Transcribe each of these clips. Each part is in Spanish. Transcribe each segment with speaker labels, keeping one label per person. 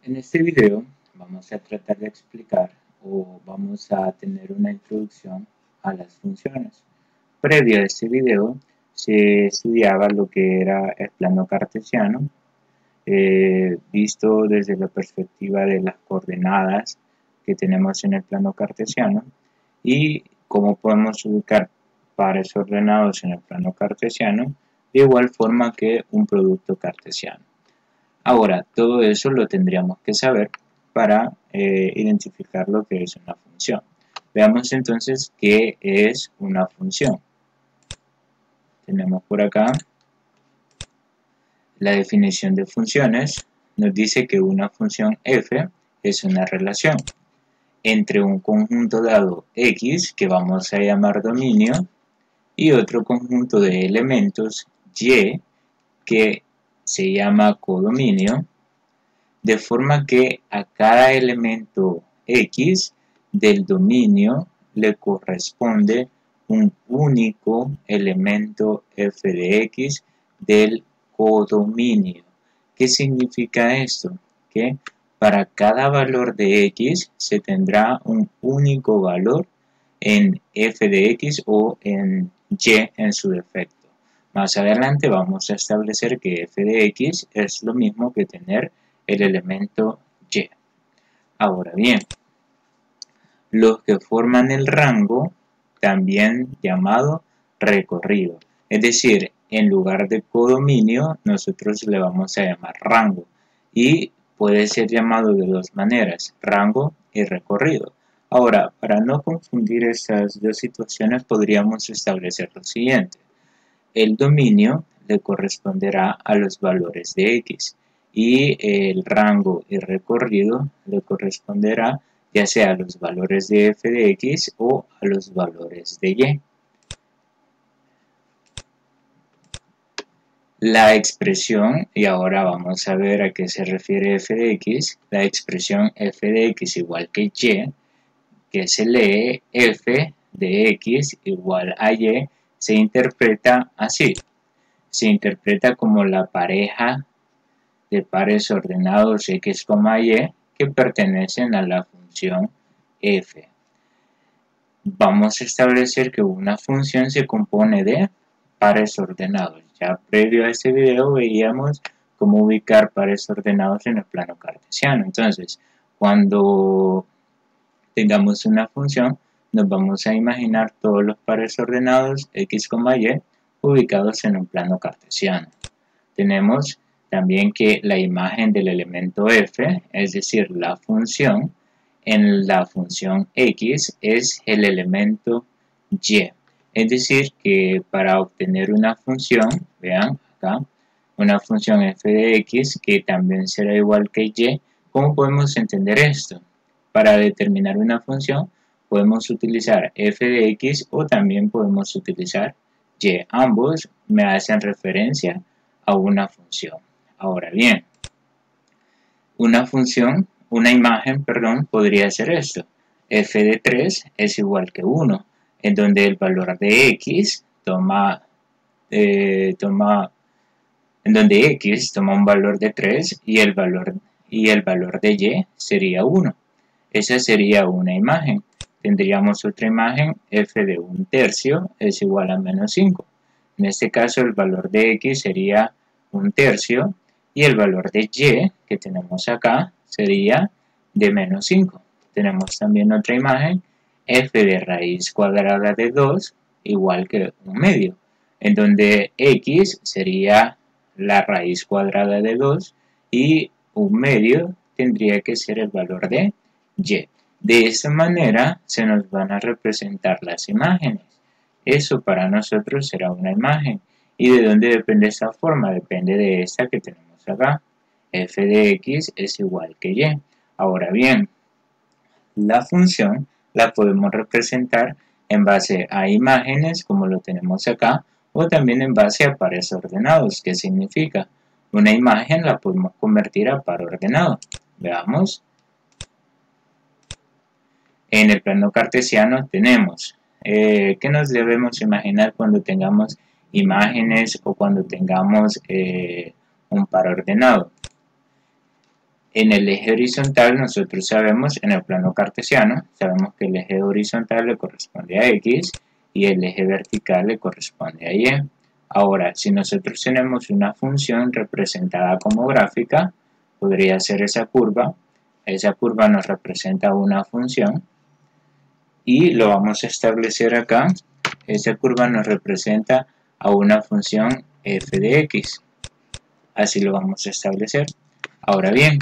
Speaker 1: En este video vamos a tratar de explicar o vamos a tener una introducción a las funciones. Previo a este video se estudiaba lo que era el plano cartesiano, visto desde la perspectiva de las coordenadas que tenemos en el plano cartesiano y cómo podemos ubicar pares ordenados en el plano cartesiano de igual forma que un producto cartesiano. Ahora, todo eso lo tendríamos que saber para identificar lo que es una función. Veamos entonces qué es una función. Tenemos por acá la definición de funciones. Nos dice que una función f es una relación entre un conjunto dado x, que vamos a llamar dominio, y otro conjunto de elementos y, que se llama codominio, de forma que a cada elemento x del dominio le corresponde un único elemento f de x del codominio. ¿Qué significa esto? Que para cada valor de x se tendrá un único valor en f de x o en y en su defecto. Más adelante vamos a establecer que f de x es lo mismo que tener el elemento y. Ahora bien, los que forman el rango, también llamado recorrido, es decir, en lugar de codominio, nosotros le vamos a llamar rango y puede ser llamado de dos maneras, rango y recorrido. Ahora, para no confundir estas dos situaciones, podríamos establecer lo siguiente. El dominio le corresponderá a los valores de x y el rango y recorrido le corresponderá ya sea a los valores de f de x o a los valores de y. La expresión, y ahora vamos a ver a qué se refiere f de x, la expresión f de x igual que y, que se lee f de x igual a y, se interpreta así. Se interpreta como la pareja de pares ordenados x, y que pertenecen a la función f. Vamos a establecer que una función se compone de pares ordenados. Ya previo a este video veíamos cómo ubicar pares ordenados en el plano cartesiano. Entonces, cuando tengamos una función, nos vamos a imaginar todos los pares ordenados x, y ubicados en un plano cartesiano. Tenemos también que la imagen del elemento f, es decir, la función, en la función x es el elemento y. Es decir, que para obtener una función, vean acá, una función f de x que también será igual que y, ¿cómo podemos entender esto? Para determinar una función podemos utilizar f de x o también podemos utilizar y. Ambos me hacen referencia a una función. Ahora bien, una imagen, podría ser esto. F de 3 es igual que 1, en donde el valor de x toma un valor de 3 y el valor de y sería 1. Esa sería una imagen. Tendríamos otra imagen, f de 1/3 es igual a menos 5. En este caso el valor de x sería 1/3 y el valor de y que tenemos acá sería de menos 5. Tenemos también otra imagen, f de raíz cuadrada de 2 igual que 1/2, en donde x sería la raíz cuadrada de 2 y 1/2 tendría que ser el valor de y. De esta manera se nos van a representar las imágenes. Eso para nosotros será una imagen. ¿Y de dónde depende esta forma? Depende de esta que tenemos acá. F de x es igual que y. Ahora bien, la función la podemos representar en base a imágenes, como lo tenemos acá, o también en base a pares ordenados. ¿Qué significa? Una imagen la podemos convertir a par ordenado. Veamos. En el plano cartesiano tenemos, ¿qué nos debemos imaginar cuando tengamos imágenes o cuando tengamos un par ordenado? En el eje horizontal nosotros sabemos, en el plano cartesiano, sabemos que el eje horizontal le corresponde a X y el eje vertical le corresponde a Y. Ahora, si nosotros tenemos una función representada como gráfica, podría ser esa curva nos representa una función y lo vamos a establecer acá. Esa curva nos representa a una función f de x, así lo vamos a establecer. Ahora bien,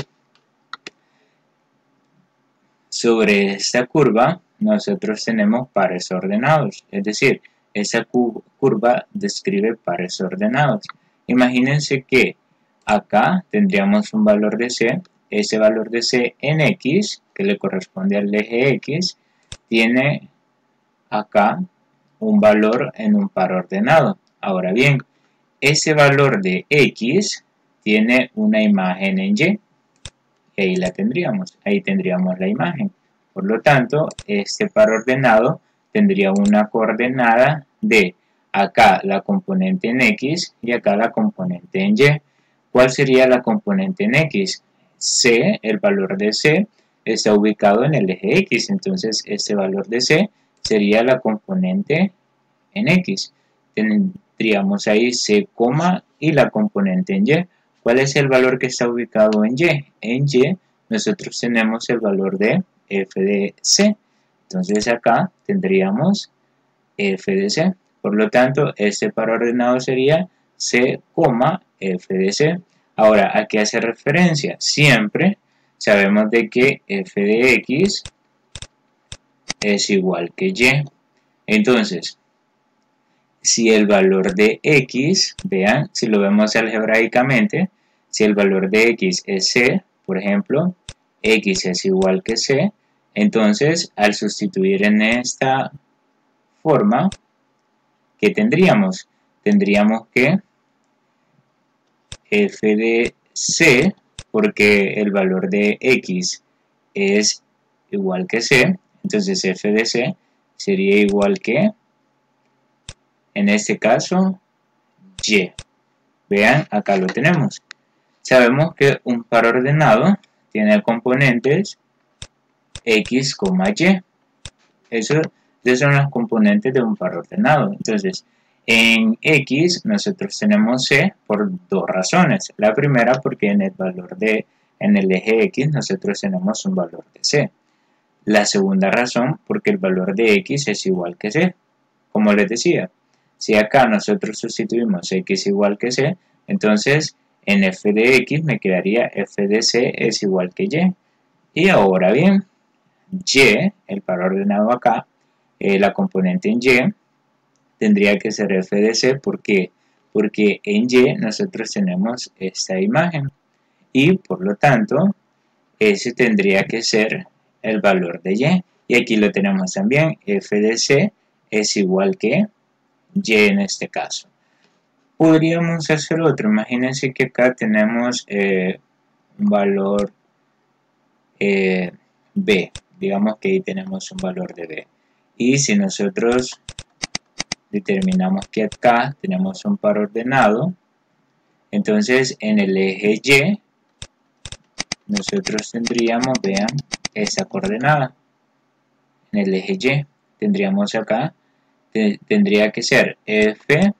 Speaker 1: sobre esta curva nosotros tenemos pares ordenados, es decir, esa curva describe pares ordenados. Imagínense que acá tendríamos un valor de c, ese valor de c en x, que le corresponde al eje x, tiene acá un valor en un par ordenado. Ahora bien, ese valor de x tiene una imagen en y, y ahí la tendríamos, ahí tendríamos la imagen. Por lo tanto, este par ordenado tendría una coordenada de acá la componente en x y acá la componente en y. ¿Cuál sería la componente en x? C, el valor de c, está ubicado en el eje x, entonces este valor de c sería la componente en x. Tendríamos ahí c, y la componente en y. ¿Cuál es el valor que está ubicado en y? En y nosotros tenemos el valor de f de c. Entonces acá tendríamos f de c. Por lo tanto, este par ordenado sería c, f de c. Ahora, ¿a qué hace referencia? Siempre sabemos de que f de x es igual que y. Entonces, si el valor de x, vean, si lo vemos algebraicamente, si el valor de x es c, por ejemplo, x es igual que c, entonces al sustituir en esta forma, ¿qué tendríamos? Tendríamos que f de c, porque el valor de x es igual que c, entonces f de c sería igual que, en este caso, y. Vean, acá lo tenemos. Sabemos que un par ordenado tiene componentes x, y. Esas son las componentes de un par ordenado. Entonces, en x nosotros tenemos c por dos razones. La primera porque en el eje x nosotros tenemos un valor de c. La segunda razón porque el valor de x es igual que c. Como les decía, si acá nosotros sustituimos x igual que c, entonces en f de x me quedaría f de c es igual que y. Y ahora bien, y, el par ordenado acá, la componente en y, tendría que ser f de c. ¿Por qué? Porque en y nosotros tenemos esta imagen. Y por lo tanto, ese tendría que ser el valor de y. Y aquí lo tenemos también, f de c es igual que y en este caso. Podríamos hacer otro. Imagínense que acá tenemos un valor b. Digamos que ahí tenemos un valor de b. Y si nosotros determinamos que acá tenemos un par ordenado, entonces en el eje y nosotros tendríamos, vean, esa coordenada. En el eje y tendríamos acá, tendría que ser f,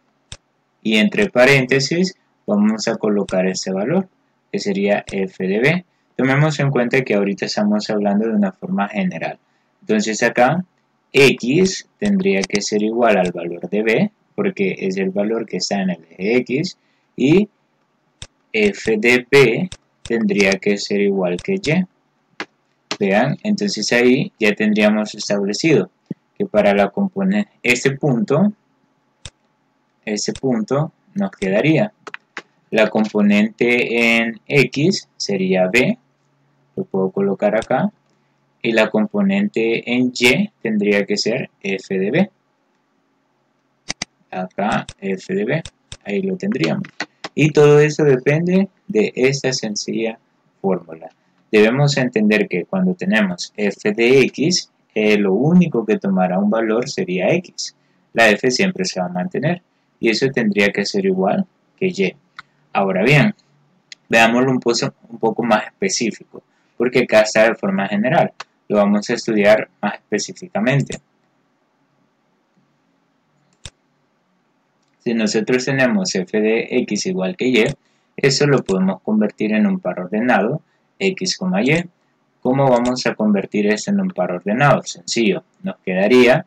Speaker 1: y entre paréntesis vamos a colocar este valor, que sería f de b. Tomemos en cuenta que ahorita estamos hablando de una forma general. Entonces acá x tendría que ser igual al valor de b, porque es el valor que está en el eje x, y f de b tendría que ser igual que y. Vean, entonces ahí ya tendríamos establecido que para la componente, este punto nos quedaría la componente en x sería b, lo puedo colocar acá, y la componente en y tendría que ser f de b, acá f de b, ahí lo tendríamos. Y todo eso depende de esta sencilla fórmula. Debemos entender que cuando tenemos f de x, lo único que tomará un valor sería x. La f siempre se va a mantener y eso tendría que ser igual que y. Ahora bien, Veámoslo un poco más específico, porque acá está de forma general. Lo vamos a estudiar más específicamente. Si nosotros tenemos f de x igual que y, eso lo podemos convertir en un par ordenado, x, y. ¿Cómo vamos a convertir esto en un par ordenado? Sencillo, nos quedaría,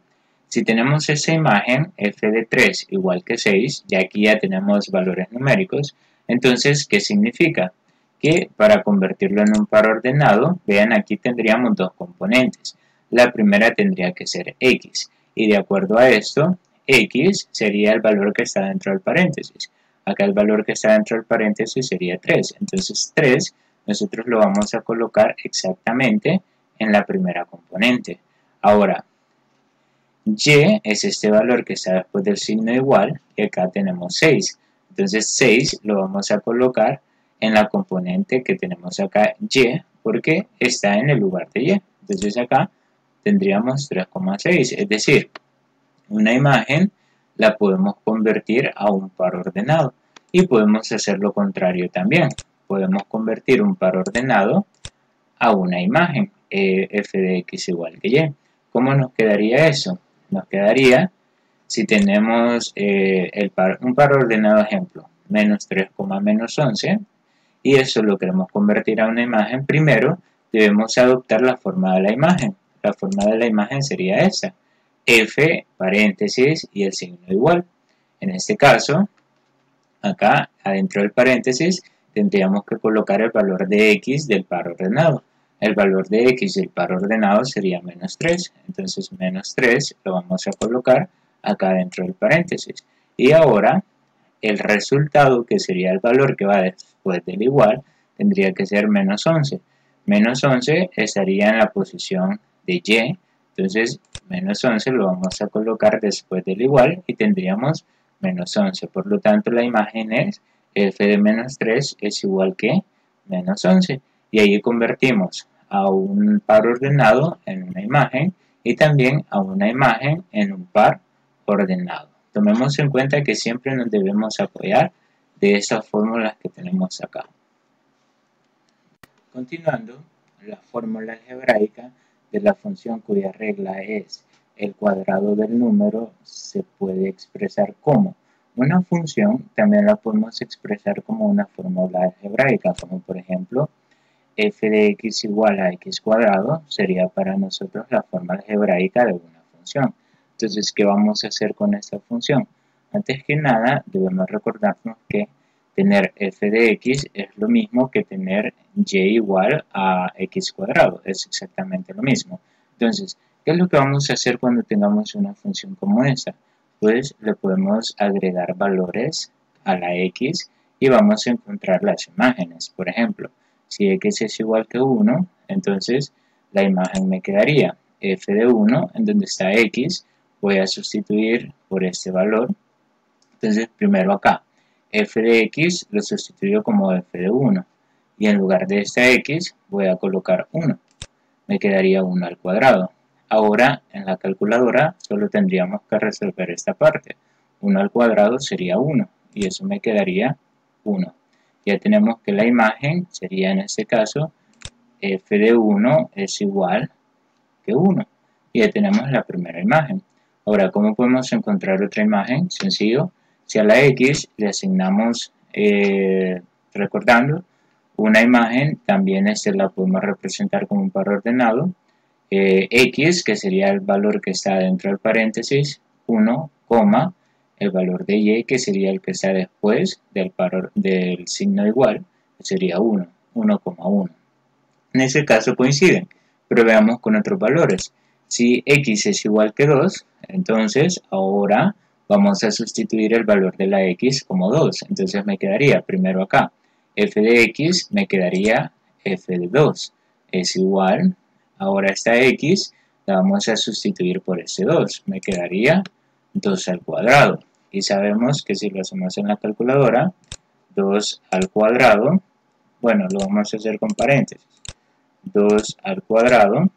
Speaker 1: si tenemos esa imagen, f de 3 igual que 6, y aquí ya tenemos valores numéricos, entonces, ¿qué significa? Que para convertirlo en un par ordenado, vean, aquí tendríamos dos componentes. La primera tendría que ser x, y de acuerdo a esto, x sería el valor que está dentro del paréntesis. Acá el valor que está dentro del paréntesis sería 3. Entonces 3 nosotros lo vamos a colocar exactamente en la primera componente. Ahora, y es este valor que está después del signo igual, y acá tenemos 6. Entonces 6 lo vamos a colocar en la componente que tenemos acá y, porque está en el lugar de y. Entonces acá tendríamos 3,6, es decir, una imagen la podemos convertir a un par ordenado y podemos hacer lo contrario también. Podemos convertir un par ordenado a una imagen, f de x igual que y. ¿Cómo nos quedaría eso? Nos quedaría, si tenemos un par ordenado ejemplo, menos 3, menos 11, y eso lo queremos convertir a una imagen, primero debemos adoptar la forma de la imagen. La forma de la imagen sería esa, f, paréntesis y el signo igual. En este caso, acá adentro del paréntesis tendríamos que colocar el valor de x del par ordenado. El valor de x del par ordenado sería menos 3. Entonces menos 3 lo vamos a colocar acá dentro del paréntesis. Y ahora el resultado, que sería el valor que va después del igual, tendría que ser menos 11. Menos 11 estaría en la posición de y. Entonces menos 11 lo vamos a colocar después del igual y tendríamos menos 11. Por lo tanto, la imagen es f de menos 3 es igual que menos 11. Y ahí convertimos a un par ordenado en una imagen y también a una imagen en un par ordenado. Tomemos en cuenta que siempre nos debemos apoyar de esas fórmulas que tenemos acá. Continuando, la fórmula algebraica de la función cuya regla es el cuadrado del número se puede expresar como una función, también la podemos expresar como una fórmula algebraica, como por ejemplo f de x igual a x cuadrado sería para nosotros la forma algebraica de una función. Entonces, ¿qué vamos a hacer con esta función? Antes que nada, debemos recordarnos que tener f de x es lo mismo que tener y igual a x cuadrado, es exactamente lo mismo. Entonces, ¿qué es lo que vamos a hacer cuando tengamos una función como esta? Pues le podemos agregar valores a la x y vamos a encontrar las imágenes. Por ejemplo, si x es igual que 1, entonces la imagen me quedaría f de 1, en donde está x, voy a sustituir por este valor. Entonces, primero acá, f de x lo sustituyo como f de 1. Y en lugar de esta x, voy a colocar 1. Me quedaría 1 al cuadrado. Ahora, en la calculadora, solo tendríamos que resolver esta parte. 1 al cuadrado sería 1. Y eso me quedaría 1. Ya tenemos que la imagen sería, en este caso, f de 1 es igual que 1. Y ya tenemos la primera imagen. Ahora, ¿cómo podemos encontrar otra imagen? Sencillo. Si a la x le asignamos, recordando, una imagen, también la podemos representar como un par ordenado. X, que sería el valor que está dentro del paréntesis, 1, el valor de y, que sería el que está después del signo igual, que sería 1, 1,1. En ese caso coinciden, pero veamos con otros valores. Si x es igual que 2, entonces ahora vamos a sustituir el valor de la x como 2. Entonces me quedaría primero acá, f de x me quedaría f de 2 es igual, ahora esta x la vamos a sustituir por ese 2, me quedaría 2 al cuadrado. Y sabemos que si lo hacemos en la calculadora, 2 al cuadrado, bueno, lo vamos a hacer con paréntesis, 2 al cuadrado,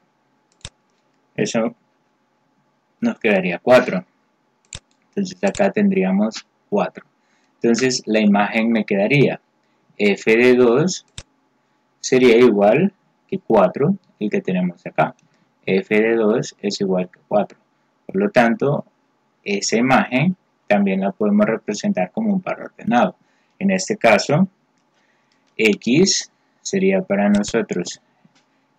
Speaker 1: eso nos quedaría 4. Entonces acá tendríamos 4. Entonces la imagen me quedaría f de 2 sería igual que 4, el que tenemos acá. F de 2 es igual que 4. Por lo tanto, esa imagen también la podemos representar como un par ordenado. En este caso, X sería para nosotros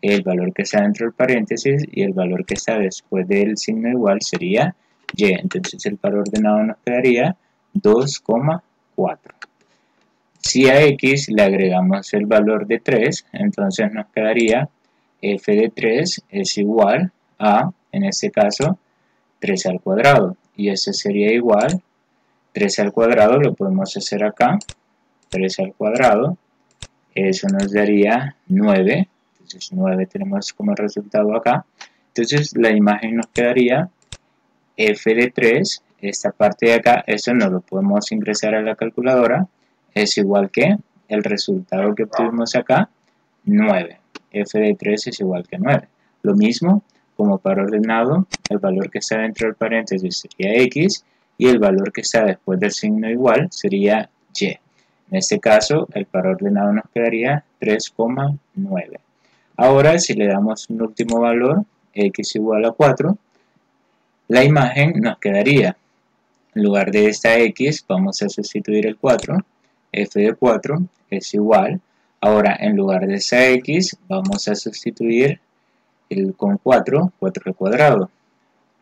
Speaker 1: el valor que está dentro del paréntesis y el valor que está después del signo igual sería Y. Entonces el par ordenado nos quedaría 2,4. Si a X le agregamos el valor de 3, entonces nos quedaría f de 3 es igual a, en este caso, 3 al cuadrado. Y eso sería igual, 3 al cuadrado lo podemos hacer acá, 3 al cuadrado, eso nos daría 9. Entonces 9 tenemos como resultado acá. Entonces la imagen nos quedaría f de 3, esta parte de acá, eso no lo podemos ingresar a la calculadora, es igual que el resultado que obtuvimos acá, 9. F de 3 es igual que 9. Lo mismo, como par ordenado, el valor que está dentro del paréntesis sería X y el valor que está después del signo igual sería Y. En este caso, el par ordenado nos quedaría 3,9. Ahora, si le damos un último valor, X igual a 4, la imagen nos quedaría, en lugar de esta X, vamos a sustituir el 4, f de 4 es igual, ahora en lugar de esa X, vamos a sustituir con 4 al cuadrado.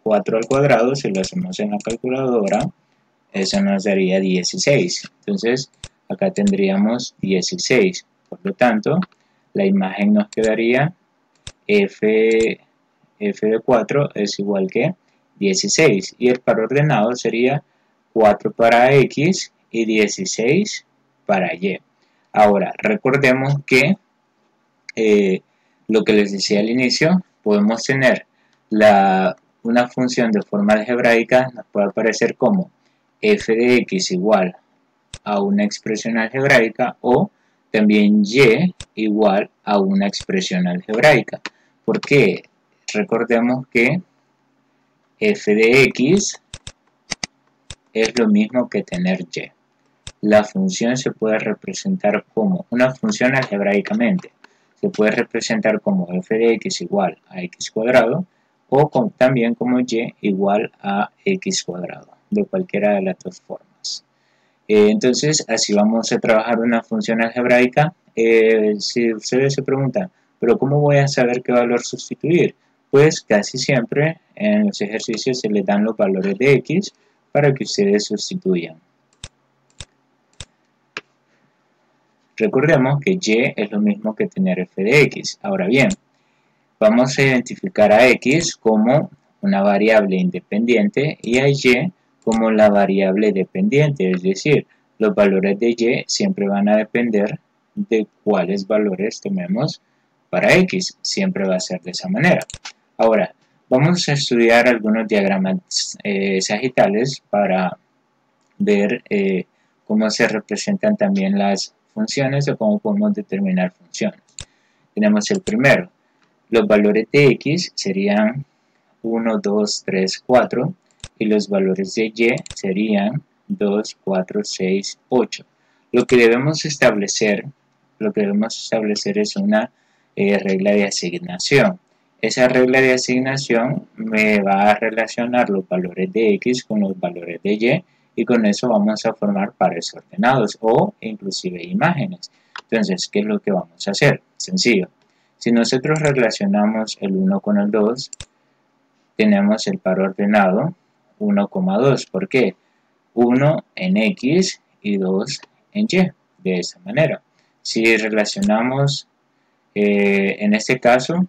Speaker 1: 4 al cuadrado, si lo hacemos en la calculadora, eso nos daría 16. Entonces, acá tendríamos 16. Por lo tanto, la imagen nos quedaría f de 4 es igual que 16. Y el par ordenado sería 4 para X y 16 para Y. Ahora, recordemos que lo que les decía al inicio, podemos tener una función de forma algebraica, nos puede aparecer como f de x igual a una expresión algebraica o también y igual a una expresión algebraica. Porque recordemos que f de x es lo mismo que tener y. La función se puede representar como una función algebraicamente. Se puede representar como f de x igual a x cuadrado o también como y igual a x cuadrado, de cualquiera de las dos formas. Entonces, así vamos a trabajar una función algebraica. Si ustedes se preguntan, ¿pero cómo voy a saber qué valor sustituir? Pues casi siempre en los ejercicios se les dan los valores de x para que ustedes sustituyan. Recordemos que y es lo mismo que tener f de x. Ahora bien, vamos a identificar a x como una variable independiente y a y como la variable dependiente, es decir, los valores de y siempre van a depender de cuáles valores tomemos para x, siempre va a ser de esa manera. Ahora, vamos a estudiar algunos diagramas sagitales para ver cómo se representan también las funciones o cómo podemos determinar funciones. Tenemos el primero. Los valores de x serían 1, 2, 3, 4 y los valores de y serían 2, 4, 6, 8. Lo que debemos establecer es una regla de asignación. Esa regla de asignación me va a relacionar los valores de x con los valores de y con eso vamos a formar pares ordenados o inclusive imágenes. Entonces, ¿qué es lo que vamos a hacer? Sencillo. Si nosotros relacionamos el 1 con el 2, tenemos el par ordenado 1,2. ¿Por qué? 1 en x y 2 en y. De esa manera. Si relacionamos, en este caso,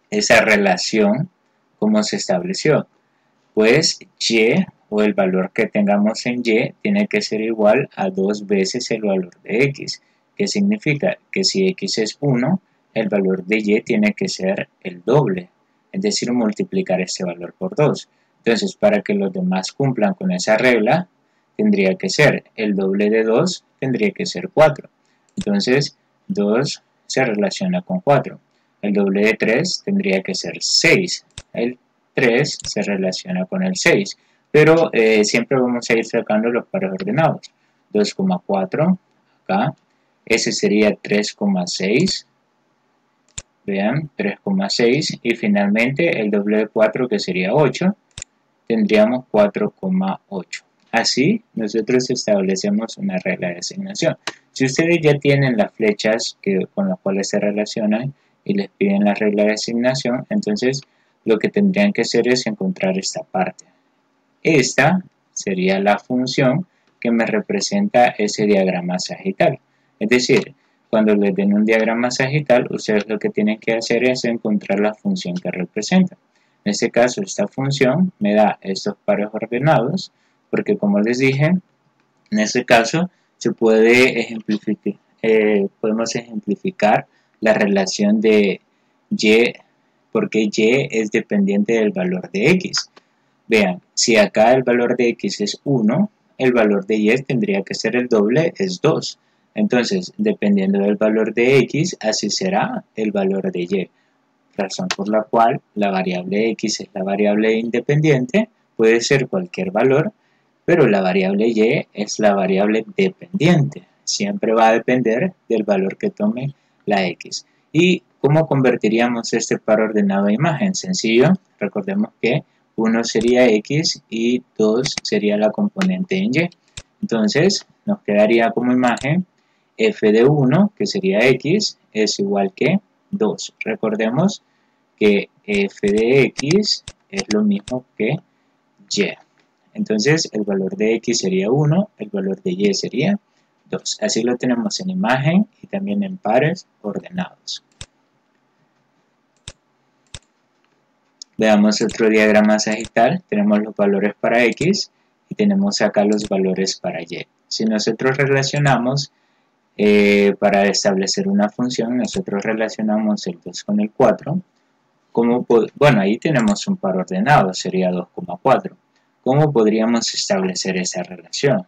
Speaker 1: esa relación, ¿cómo se estableció? Pues y o el valor que tengamos en y tiene que ser igual a 2 veces el valor de x. ¿Qué significa? Que si x es 1, el valor de y tiene que ser el doble, es decir, multiplicar este valor por 2. Entonces, para que los demás cumplan con esa regla, tendría que ser el doble de 2, tendría que ser 4. Entonces, 2 se relaciona con 4. El doble de 3 tendría que ser 6. El 3 se relaciona con el 6. Pero siempre vamos a ir sacando los pares ordenados. 2,4 acá. ese sería 3,6. Vean, 3,6 y finalmente el doble de 4 que sería 8, tendríamos 4,8. Así nosotros establecemos una regla de asignación. Si ustedes ya tienen las flechas con las cuales se relacionan y les piden la regla de asignación, entonces lo que tendrían que hacer es encontrar esta parte. Esta sería la función que me representa ese diagrama sagital. Es decir, cuando les den un diagrama sagital, ustedes lo que tienen que hacer es encontrar la función que representa. En este caso, esta función me da estos pares ordenados, porque como les dije, en este caso se puede ejemplificar, podemos ejemplificar la relación de y, porque y es dependiente del valor de x. Vean, si acá el valor de x es 1, el valor de y tendría que ser el doble, es 2. Entonces, dependiendo del valor de x, así será el valor de y. Razón por la cual la variable x es la variable independiente, puede ser cualquier valor, pero la variable y es la variable dependiente. Siempre va a depender del valor que tome la x. ¿Y cómo convertiríamos este par ordenado a imagen? Sencillo, recordemos que 1 sería x y 2 sería la componente en y. Entonces, nos quedaría como imagen f de 1, que sería x, es igual que 2. Recordemos que f de x es lo mismo que y. Entonces, el valor de x sería 1, el valor de y sería 2. Así lo tenemos en imagen y también en pares ordenados. Veamos otro diagrama sagital. Tenemos los valores para x y tenemos acá los valores para y. Si nosotros relacionamos para establecer una función, nosotros relacionamos el 2 con el 4. Bueno, ahí tenemos un par ordenado, sería 2,4. ¿Cómo podríamos establecer esa relación?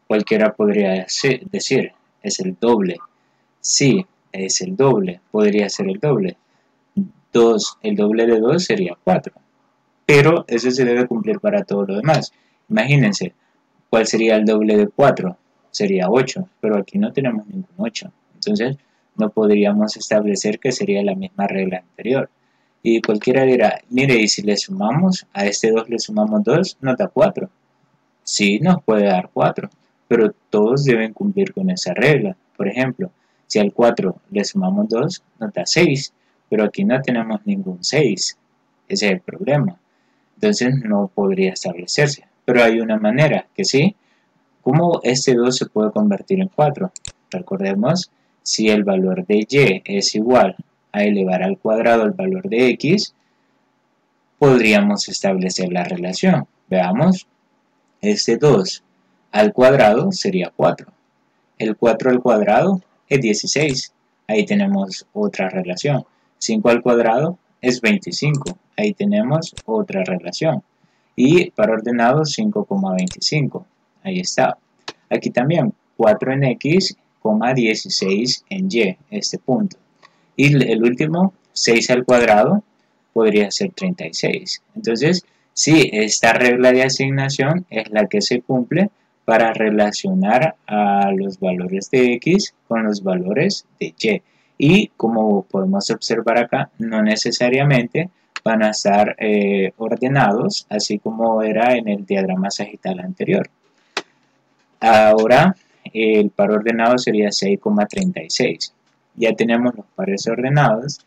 Speaker 1: Cualquiera podría decir, es el doble. Sí, es el doble, podría ser el doble. 2, el doble de 2 sería 4. Pero eso se debe cumplir para todo lo demás. Imagínense, ¿cuál sería el doble de 4? Sería 8, pero aquí no tenemos ningún 8. Entonces, no podríamos establecer que sería la misma regla anterior. Y cualquiera dirá, mire, y si le sumamos, a este 2 le sumamos 2, nos da 4. Sí, nos puede dar 4, pero todos deben cumplir con esa regla. Por ejemplo, si al 4 le sumamos 2, nos da 6, pero aquí no tenemos ningún 6. Ese es el problema. Entonces no podría establecerse. Pero hay una manera que sí. ¿Cómo este 2 se puede convertir en 4? Recordemos, si el valor de y es igual a elevar al cuadrado el valor de x, podríamos establecer la relación. Veamos, este 2 al cuadrado sería 4. El 4 al cuadrado es 16. Ahí tenemos otra relación. 5 al cuadrado es 25. Ahí tenemos otra relación. Y para ordenado 5,25. Ahí está. Aquí también 4 en x, 16 en y, este punto. Y el último, 6 al cuadrado, podría ser 36. Entonces, sí, esta regla de asignación es la que se cumple para relacionar a los valores de x con los valores de y. Y como podemos observar acá, no necesariamente van a estar ordenados, así como era en el diagrama sagital anterior. Ahora, el par ordenado sería 6,36. Ya tenemos los pares ordenados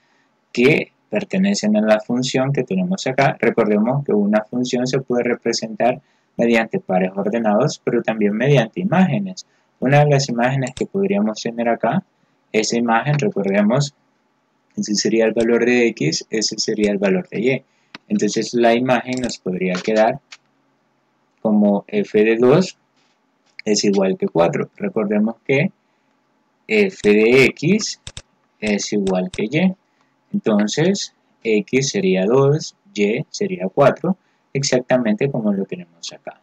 Speaker 1: que pertenecen a la función que tenemos acá. Recordemos que una función se puede representar mediante pares ordenados, pero también mediante imágenes. Una de las imágenes que podríamos tener acá, esa imagen, recordemos, ese sería el valor de x, ese sería el valor de y. Entonces la imagen nos podría quedar como f de 2 es igual que 4. Recordemos que f de x es igual que y. Entonces, x sería 2, y sería 4, exactamente como lo tenemos acá.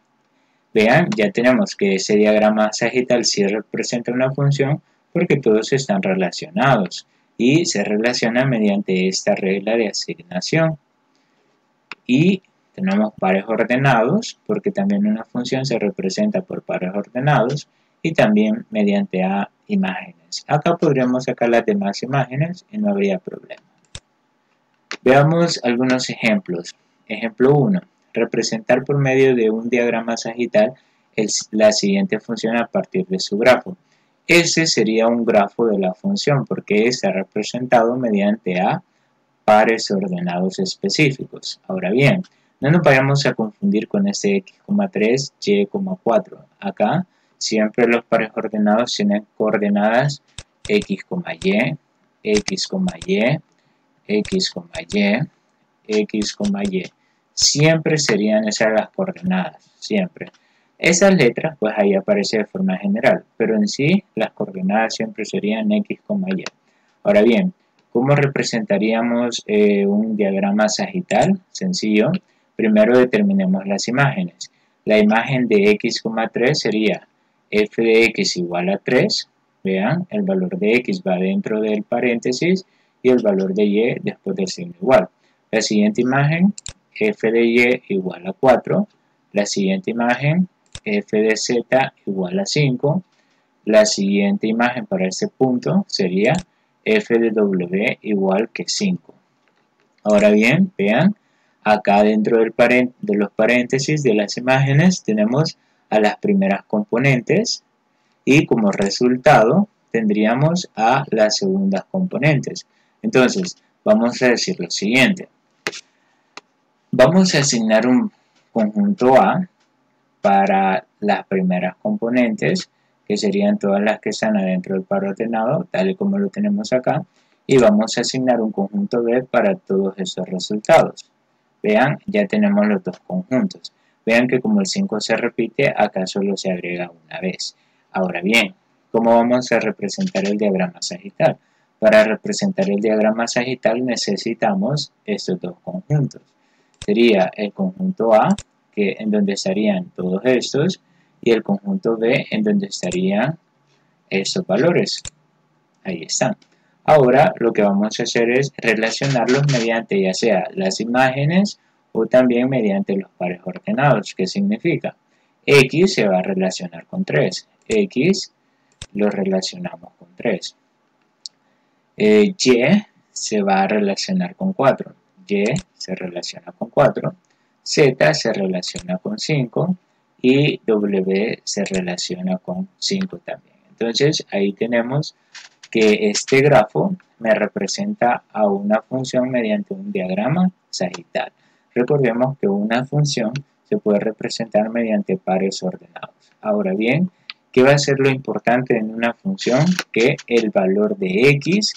Speaker 1: Vean, ya tenemos que ese diagrama sagital sí representa una función porque todos están relacionados y se relacionan mediante esta regla de asignación. Y tenemos pares ordenados porque también una función se representa por pares ordenados y también mediante imágenes. imágenes. Acá podríamos sacar las demás imágenes y no habría problema. Veamos algunos ejemplos. Ejemplo 1. Representar por medio de un diagrama sagital la siguiente función a partir de su grafo. Ese sería un grafo de la función porque está representado mediante a pares ordenados específicos. Ahora bien, no nos vayamos a confundir con este x,3, y,4. Acá siempre los pares ordenados tienen coordenadas x, y, x, y, x, y, x, y. Siempre serían esas las coordenadas, siempre. Esas letras, pues ahí aparece de forma general, pero en sí las coordenadas siempre serían x, y. Ahora bien, ¿cómo representaríamos un diagrama sagital? Sencillo. Primero determinemos las imágenes. La imagen de x,3 sería f de x igual a 3. Vean, el valor de x va dentro del paréntesis y el valor de y después del signo igual. La siguiente imagen, f de y igual a 4. La siguiente imagen, f de z igual a 5. La siguiente imagen para este punto sería f de w igual que 5. Ahora bien, vean, acá dentro de los paréntesis de las imágenes tenemos a las primeras componentes y como resultado tendríamos a las segundas componentes. Entonces, vamos a decir lo siguiente. Vamos a asignar un conjunto A para las primeras componentes, que serían todas las que están adentro del par ordenado, tal y como lo tenemos acá, y vamos a asignar un conjunto B para todos estos resultados. Vean, ya tenemos los dos conjuntos. Vean que como el 5 se repite, acá solo se agrega una vez. Ahora bien, ¿cómo vamos a representar el diagrama sagital? Para representar el diagrama sagital necesitamos estos dos conjuntos. Sería el conjunto A, en donde estarían todos estos, y el conjunto B en donde estarían estos valores. Ahí están. Ahora lo que vamos a hacer es relacionarlos mediante ya sea las imágenes o también mediante los pares ordenados. ¿Qué significa? X se va a relacionar con 3. X lo relacionamos con 3. Y se va a relacionar con 4. Y se relaciona con 4. Z se relaciona con 5 y W se relaciona con 5 también. Entonces ahí tenemos que este grafo me representa a una función mediante un diagrama sagital. Recordemos que una función se puede representar mediante pares ordenados. Ahora bien, ¿qué va a ser lo importante en una función? Que el valor de x,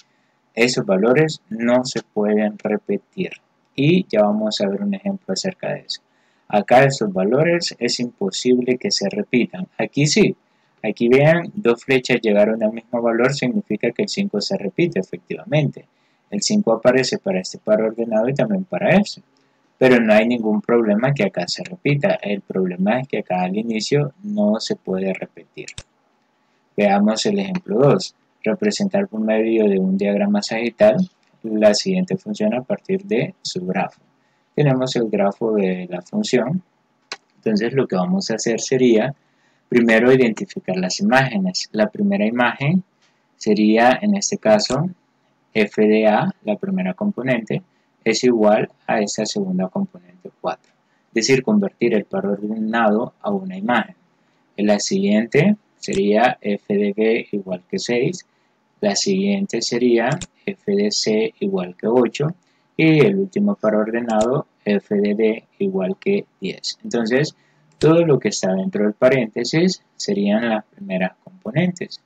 Speaker 1: esos valores no se pueden repetir. Y ya vamos a ver un ejemplo acerca de eso. Acá esos valores es imposible que se repitan. Aquí sí. Aquí vean, dos flechas llegaron al mismo valor, significa que el 5 se repite efectivamente. El 5 aparece para este par ordenado y también para este. Pero no hay ningún problema que acá se repita. El problema es que acá al inicio no se puede repetir. Veamos el ejemplo 2. Representar por medio de un diagrama sagital la siguiente función a partir de su grafo. Tenemos el grafo de la función. Entonces lo que vamos a hacer sería primero identificar las imágenes. La primera imagen sería en este caso f de a, la primera componente, es igual a esa segunda componente 4. Es decir, convertir el par ordenado a una imagen. En la siguiente sería f de b igual que 6. La siguiente sería f de c igual que 8. Y el último par ordenado f de d igual que 10. Entonces, todo lo que está dentro del paréntesis serían las primeras componentes.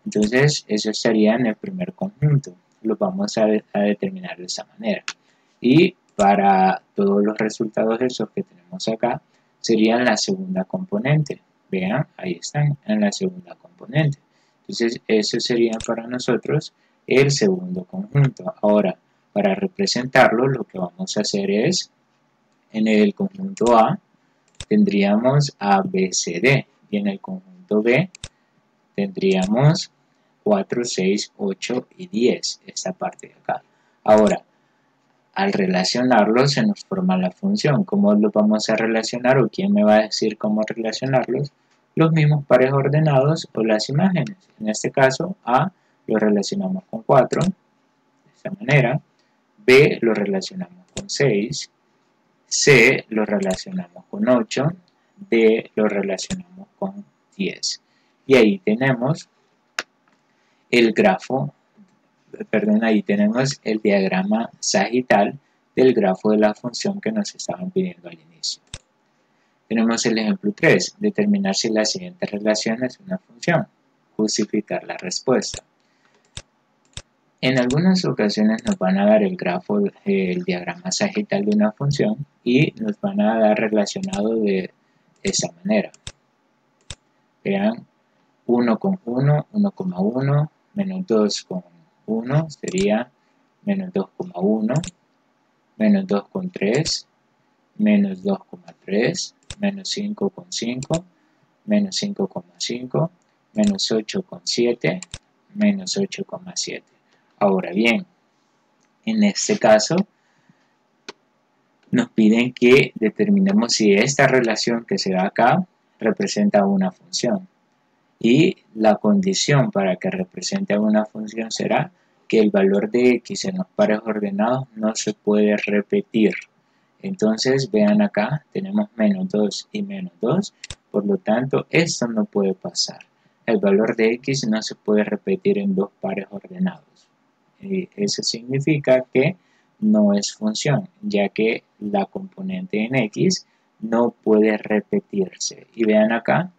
Speaker 1: Entonces, eso estaría en el primer conjunto. Lo vamos a determinar de esta manera. Y para todos los resultados de esos que tenemos acá, serían la segunda componente. Vean, ahí están, en la segunda componente. Entonces, eso sería para nosotros el segundo conjunto. Ahora, para representarlo, lo que vamos a hacer es, en el conjunto A, tendríamos A, B, C, D. Y en el conjunto B tendríamos 4, 6, 8 y 10. Esta parte de acá. Ahora, al relacionarlos se nos forma la función. ¿Cómo los vamos a relacionar o quién me va a decir cómo relacionarlos? los mismos pares ordenados o las imágenes. En este caso, A lo relacionamos con 4, de esta manera. B lo relacionamos con 6. C lo relacionamos con 8. D lo relacionamos con 10. Y ahí tenemos el grafo, ahí tenemos el diagrama sagital del grafo de la función que nos estaban pidiendo al inicio. Tenemos el ejemplo 3, determinar si la siguiente relación es una función, justificar la respuesta. En algunas ocasiones nos van a dar el grafo, el diagrama sagital de una función y nos van a dar relacionado de esa manera. Vean, 1 con 1, 1,1, menos 2 con 1 sería menos 2,1, menos 2 con 3, menos 2,3, menos 5 con 5, menos 5,5, menos 8,7, menos 8,7. Ahora bien, en este caso nos piden que determinemos si esta relación que se da acá representa una función. Y la condición para que represente una función será que el valor de x en los pares ordenados no se puede repetir. Entonces vean acá, tenemos menos 2 y menos 2, por lo tanto esto no puede pasar. El valor de x no se puede repetir en dos pares ordenados. Y eso significa que no es función, ya que la componente en x no puede repetirse. Y vean acá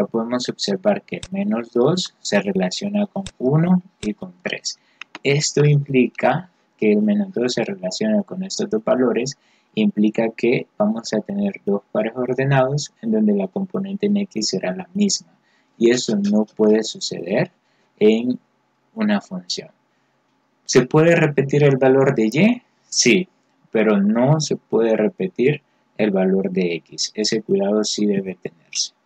Speaker 1: podemos observar que menos 2 se relaciona con 1 y con 3. Esto implica que el menos 2 se relaciona con estos dos valores, implica que vamos a tener dos pares ordenados en donde la componente en x será la misma. Y eso no puede suceder en una función. ¿Se puede repetir el valor de y? Sí, pero no se puede repetir el valor de x. Ese cuidado sí debe tenerse.